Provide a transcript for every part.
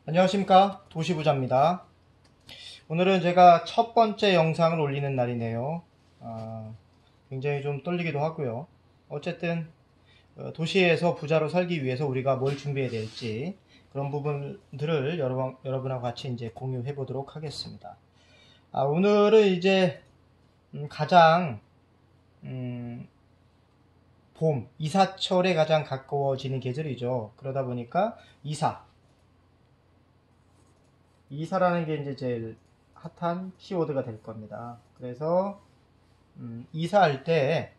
안녕하십니까, 도시부자입니다. 오늘은 제가 첫 번째 영상을 올리는 날이네요. 굉장히 좀 떨리기도 하고요. 어쨌든 도시에서 부자로 살기 위해서 우리가 뭘 준비해야 될지 그런 부분들을 여러분하고 같이 이제 공유해 보도록 하겠습니다. 오늘은 이제 가장 봄, 이사철에 가장 가까워지는 계절이죠. 그러다 보니까 이사라는 게 이제 제일 핫한 키워드가 될 겁니다. 그래서 이사할 때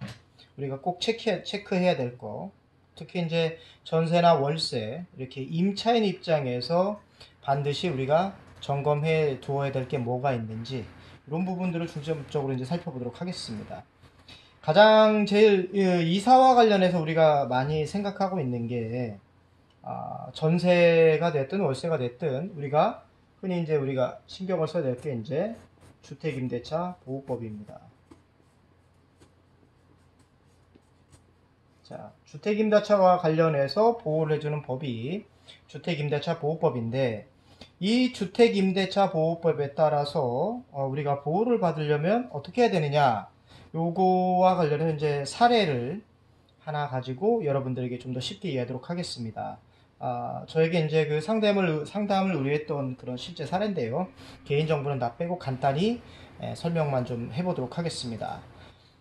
우리가 꼭 체크해야 될 거, 특히 이제 전세나 월세 이렇게 임차인 입장에서 반드시 우리가 점검해 두어야 될 게 뭐가 있는지 이런 부분들을 중점적으로 이제 살펴보도록 하겠습니다. 가장 제일 이사와 관련해서 우리가 많이 생각하고 있는 게 전세가 됐든 월세가 됐든 우리가 흔히 이제 우리가 신경을 써야 될 게 이제 주택임대차 보호법입니다. 자, 주택임대차와 관련해서 보호를 해주는 법이 주택임대차 보호법인데, 이 주택임대차 보호법에 따라서 우리가 보호를 받으려면 어떻게 해야 되느냐, 요거와 관련해서 이제 사례를 하나 가지고 여러분들에게 좀 더 쉽게 이해하도록 하겠습니다. 저에게 이제 그 상담을 의뢰했던 그런 실제 사례인데요. 개인정보는 다 빼고 간단히 설명만 좀 해보도록 하겠습니다.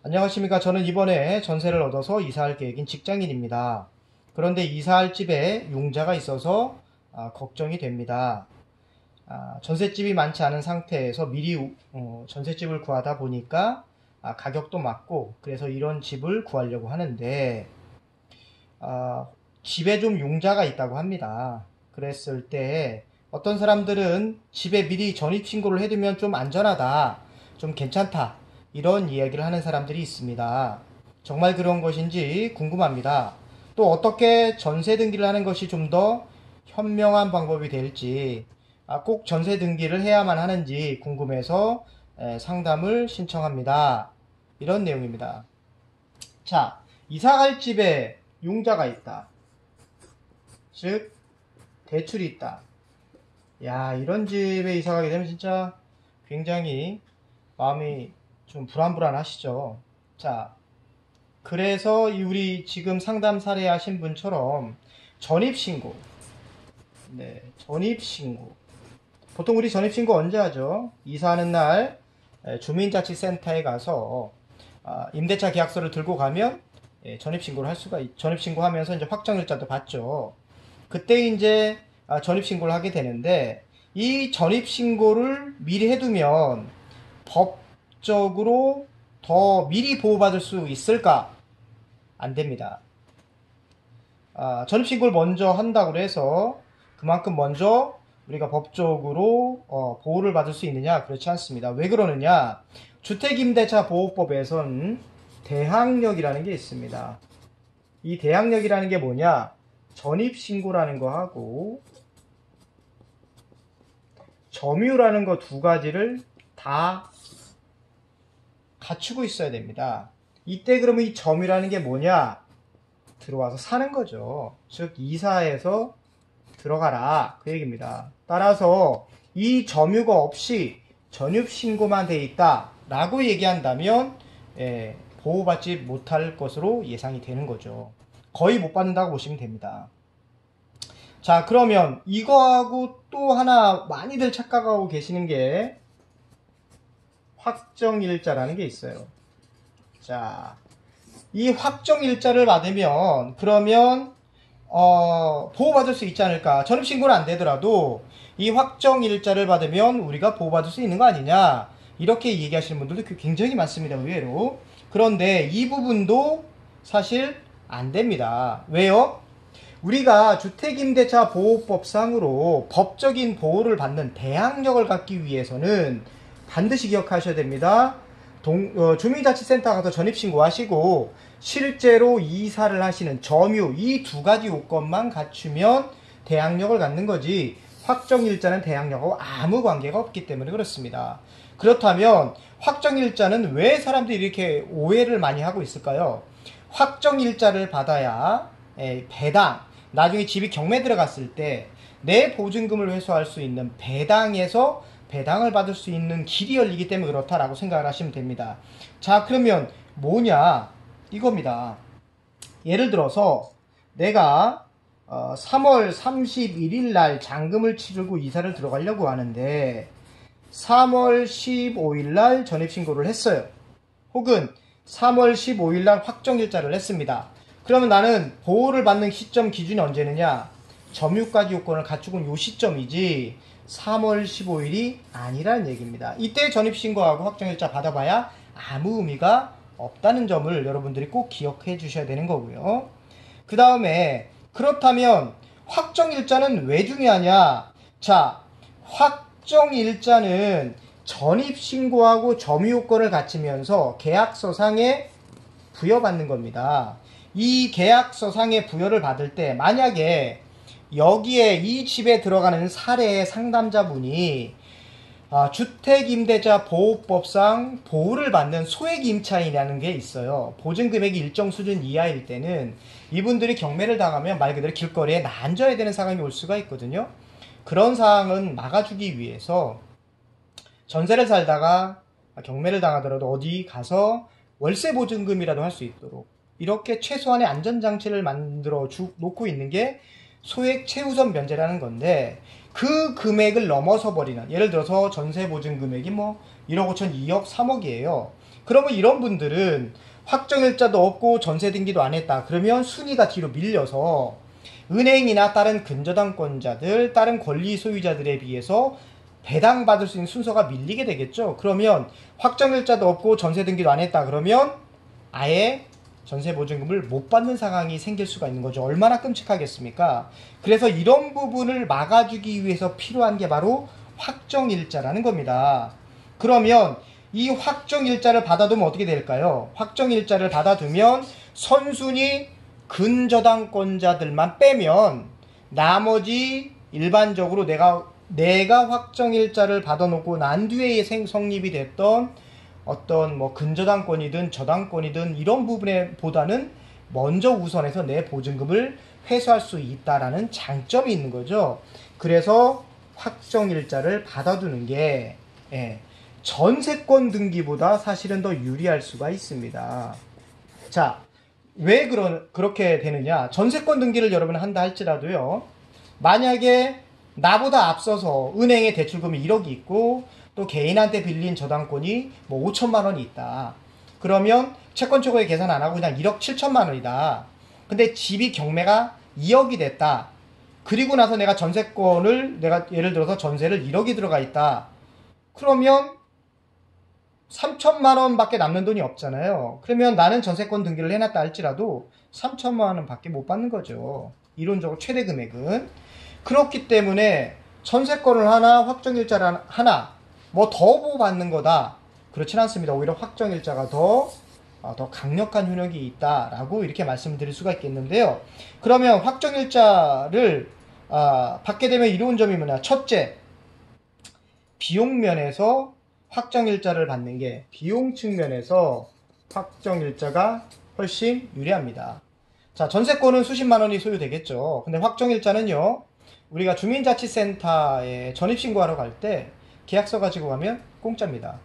안녕하십니까. 저는 이번에 전세를 얻어서 이사할 계획인 직장인입니다. 그런데 이사할 집에 융자가 있어서 걱정이 됩니다. 전셋집이 많지 않은 상태에서 미리 전셋집을 구하다 보니까 가격도 맞고 그래서 이런 집을 구하려고 하는데 집에 좀 융자가 있다고 합니다. 그랬을 때 어떤 사람들은 집에 미리 전입신고를 해두면 좀 안전하다, 좀 괜찮다, 이런 이야기를 하는 사람들이 있습니다. 정말 그런 것인지 궁금합니다. 또 어떻게 전세 등기를 하는 것이 좀 더 현명한 방법이 될지, 꼭 전세 등기를 해야만 하는지 궁금해서 상담을 신청합니다. 이런 내용입니다. 자, 이사갈 집에 융자가 있다. 즉 대출이 있다. 야, 이런 집에 이사 가게 되면 진짜 굉장히 마음이 좀 불안불안하시죠. 자, 그래서 우리 지금 상담 사례하신 분처럼 전입신고, 전입신고, 보통 우리 전입신고 언제 하죠? 이사하는 날 주민자치센터에 가서 임대차 계약서를 들고 가면 전입신고를 전입신고하면서 이제 확정일자도 받죠. 그때 이제 전입신고를 하게 되는데, 이 전입신고를 미리 해두면 법적으로 더 미리 보호받을 수 있을까? 안 됩니다. 전입신고를 먼저 한다고 해서 그만큼 먼저 우리가 법적으로 보호를 받을 수 있느냐? 그렇지 않습니다. 왜 그러느냐? 주택임대차 보호법에선 대항력이라는 게 있습니다. 이 대항력이라는 게 뭐냐? 전입신고라는 거 하고 점유라는 거 두 가지를 다 갖추고 있어야 됩니다. 이때 그러면 이 점유라는 게 뭐냐? 들어와서 사는 거죠. 즉 이사해서 들어가라, 그 얘기입니다. 따라서 이 점유가 없이 전입신고만 돼 있다 라고 얘기한다면 보호받지 못할 것으로 예상이 되는 거죠. 거의 못 받는다고 보시면 됩니다. 자, 그러면 이거하고 또 하나 많이들 착각하고 계시는 게 확정일자라는 게 있어요. 자, 이 확정일자를 받으면 그러면 보호받을 수 있지 않을까? 전입신고는 안 되더라도 이 확정일자를 받으면 우리가 보호받을 수 있는 거 아니냐? 이렇게 얘기하시는 분들도 굉장히 많습니다, 의외로. 그런데 이 부분도 사실 안 됩니다. 왜요? 우리가 주택임대차 보호법상으로 법적인 보호를 받는 대항력을 갖기 위해서는 반드시 기억하셔야 됩니다. 주민자치센터 가서 전입신고하시고 실제로 이사를 하시는 점유, 이 두 가지 요건만 갖추면 대항력을 갖는 거지, 확정일자는 대항력하고 아무 관계가 없기 때문에 그렇습니다. 그렇다면 확정일자는 왜 사람들이 이렇게 오해를 많이 하고 있을까요? 확정일자를 받아야 배당, 나중에 집이 경매 들어갔을 때 내 보증금을 회수할 수 있는 배당에서 배당을 받을 수 있는 길이 열리기 때문에 그렇다라고 생각을 하시면 됩니다. 자, 그러면 뭐냐 이겁니다. 예를 들어서 내가 3월 31일 날 잔금을 치르고 이사를 들어가려고 하는데 3월 15일 날 전입신고를 했어요. 혹은 3월 15일 날 확정일자를 했습니다. 그러면 나는 보호를 받는 시점 기준이 언제느냐? 점유가지 요건을 갖추고 요 시점이지 3월 15일이 아니라는 얘기입니다. 이때 전입신고하고 확정일자 받아봐야 아무 의미가 없다는 점을 여러분들이 꼭 기억해 주셔야 되는 거고요. 그 다음에 그렇다면 확정일자는 왜 중요하냐? 자, 확정일자는 전입신고하고 점유요건을 갖추면서 계약서상에 부여받는 겁니다. 이 계약서상에 부여를 받을 때 만약에 여기에 이 집에 들어가는 사례의 상담자분이 주택임대차 보호법상 보호를 받는 소액임차인이라는 게 있어요. 보증금액이 일정 수준 이하일 때는 이분들이 경매를 당하면 말 그대로 길거리에 난져야 되는 상황이 올 수가 있거든요. 그런 상황은 막아주기 위해서 전세를 살다가 경매를 당하더라도 어디 가서 월세 보증금이라도 할 수 있도록 이렇게 최소한의 안전장치를 만들어 놓고 있는 게 소액 최우선 면제라는 건데, 그 금액을 넘어서 버리는, 예를 들어서 전세 보증 금액이 뭐 1억 5천, 2억, 3억이에요. 그러면 이런 분들은 확정일자도 없고 전세 등기도 안 했다. 그러면 순위가 뒤로 밀려서 은행이나 다른 근저당권자들, 다른 권리 소유자들에 비해서 배당받을 수 있는 순서가 밀리게 되겠죠. 그러면 확정일자도 없고 전세 등기도 안 했다. 그러면 아예 전세 보증금을 못 받는 상황이 생길 수가 있는 거죠. 얼마나 끔찍하겠습니까? 그래서 이런 부분을 막아주기 위해서 필요한 게 바로 확정일자라는 겁니다. 그러면 이 확정일자를 받아두면 어떻게 될까요? 확정일자를 받아두면 선순위 근저당권자들만 빼면 나머지 일반적으로 내가 확정일자를 받아놓고 난 뒤에 성립이 됐던 어떤 뭐 근저당권이든 저당권이든 이런 부분에 보다는 먼저 우선해서 내 보증금을 회수할 수 있다라는 장점이 있는 거죠. 그래서 확정일자를 받아두는 게 전세권 등기보다 사실은 더 유리할 수가 있습니다. 자, 왜 그렇게 되느냐? 전세권 등기를 여러분이 한다 할지라도요, 만약에 나보다 앞서서 은행에 대출금이 1억이 있고 또 개인한테 빌린 저당권이 뭐 5천만 원이 있다. 그러면 채권 초과에 계산 안 하고 그냥 1억 7천만 원이다. 근데 집이 경매가 2억이 됐다. 그리고 나서 내가 전세권을, 내가 예를 들어서 전세를 1억이 들어가 있다. 그러면 3천만 원밖에 남는 돈이 없잖아요. 그러면 나는 전세권 등기를 해놨다 할지라도 3천만 원 밖에 못 받는 거죠. 이론적으로 최대 금액은. 그렇기 때문에 전세권을 하나, 확정일자를 하나, 뭐 더 보호받는 거다. 그렇진 않습니다. 오히려 확정일자가 더 강력한 효력이 있다라고 이렇게 말씀을 드릴 수가 있겠는데요. 그러면 확정일자를 받게 되면 이로운 점이 뭐냐? 첫째, 비용 면에서 확정일자를 받는 게, 비용 측면에서 확정일자가 훨씬 유리합니다. 자, 전세권은 수십만 원이 소요되겠죠. 근데 확정일자는요, 우리가 주민자치센터에 전입신고하러 갈 때 계약서 가지고 가면 공짜입니다.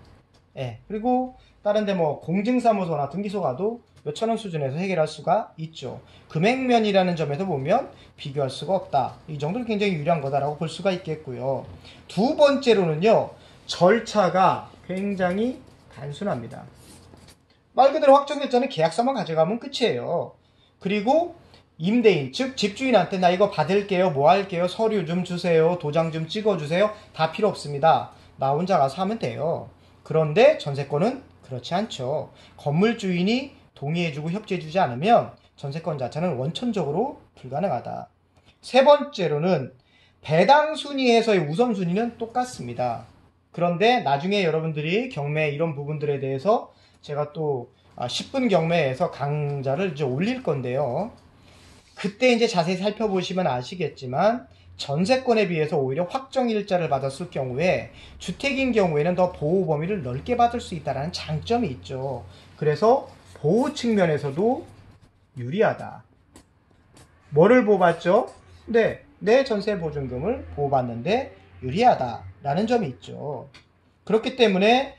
그리고 다른데 뭐 공증사무소나 등기소 가도 몇천 원 수준에서 해결할 수가 있죠. 금액면이라는 점에서 보면 비교할 수가 없다. 이 정도는 굉장히 유리한 거다라고 볼 수가 있겠고요. 두 번째로는요, 절차가 굉장히 단순합니다. 말 그대로 확정일자는 계약서만 가져가면 끝이에요. 그리고 임대인, 즉 집주인한테 나 이거 받을게요, 뭐 할게요, 서류 좀 주세요, 도장 좀 찍어주세요, 다 필요 없습니다. 나 혼자 가서 하면 돼요. 그런데 전세권은 그렇지 않죠. 건물 주인이 동의해주고 협조해주지 않으면 전세권 자체는 원천적으로 불가능하다. 세 번째로는 배당 순위에서의 우선순위는 똑같습니다. 그런데 나중에 여러분들이 경매 이런 부분들에 대해서 제가 또 10분 경매에서 강좌를 이제 올릴 건데요. 그때 이제 자세히 살펴보시면 아시겠지만 전세권에 비해서 오히려 확정일자를 받았을 경우에 주택인 경우에는 더 보호 범위를 넓게 받을 수 있다는 장점이 있죠. 그래서 보호 측면에서도 유리하다. 뭐를 보호받죠? 네, 내 전세 보증금을 보호받는데 유리하다라는 점이 있죠. 그렇기 때문에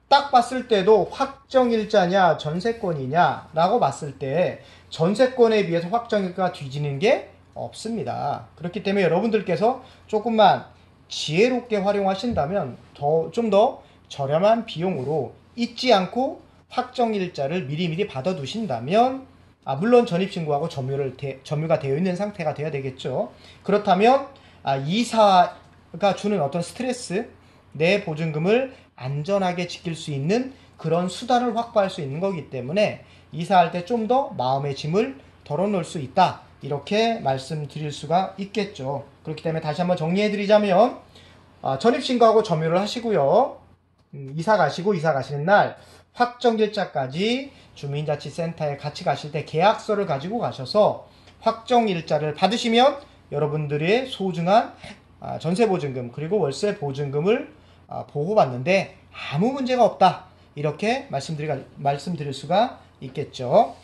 딱 봤을 때도 확정일자냐 전세권이냐라고 봤을 때 전세권에 비해서 확정일자가 뒤지는 게 없습니다. 그렇기 때문에 여러분들께서 조금만 지혜롭게 활용하신다면 좀 더 저렴한 비용으로 잊지 않고 확정일자를 미리미리 받아두신다면 물론 전입신고하고 점유가 되어 있는 상태가 되어야 되겠죠. 그렇다면 이사가 주는 어떤 스트레스, 내 보증금을 안전하게 지킬 수 있는 그런 수단을 확보할 수 있는 거기 때문에 이사할 때 좀 더 마음의 짐을 덜어놓을 수 있다. 이렇게 말씀드릴 수가 있겠죠. 그렇기 때문에 다시 한번 정리해드리자면 전입신고하고 점유를 하시고요. 이사 가시는 날 확정일자까지 주민자치센터에 같이 가실 때 계약서를 가지고 가셔서 확정일자를 받으시면 여러분들의 소중한 전세보증금 그리고 월세보증금을 보호받는데 아무 문제가 없다. 이렇게 말씀드릴 수가 있겠죠.